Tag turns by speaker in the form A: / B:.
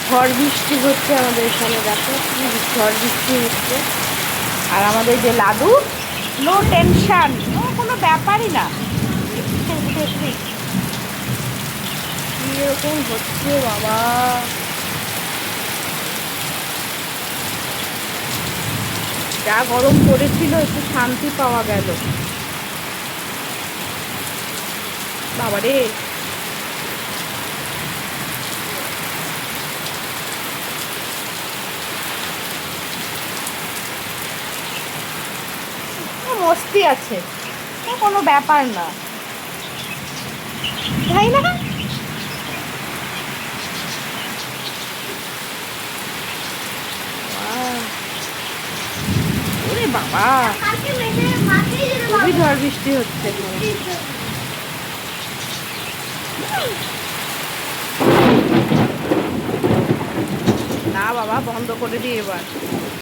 A: ঝড় বৃষ্টি হচ্ছে আমাদের এখানে, দেখো কি ঝড় বৃষ্টি হচ্ছে। আর আমাদের যে লাডু, নো টেনশন, ও কোনো ব্যাপারই না। কি এরকম হচ্ছে বাবা, যা গরম পড়েছিল একটু শান্তি পাওয়া গেল। বাবারে, মস্তি আছে, কোনো ব্যাপার না, তাই না? ওরে বাবা, খুবই ঝড় বৃষ্টি হচ্ছে। না বাবা, বন্ধ করে দিই এবার।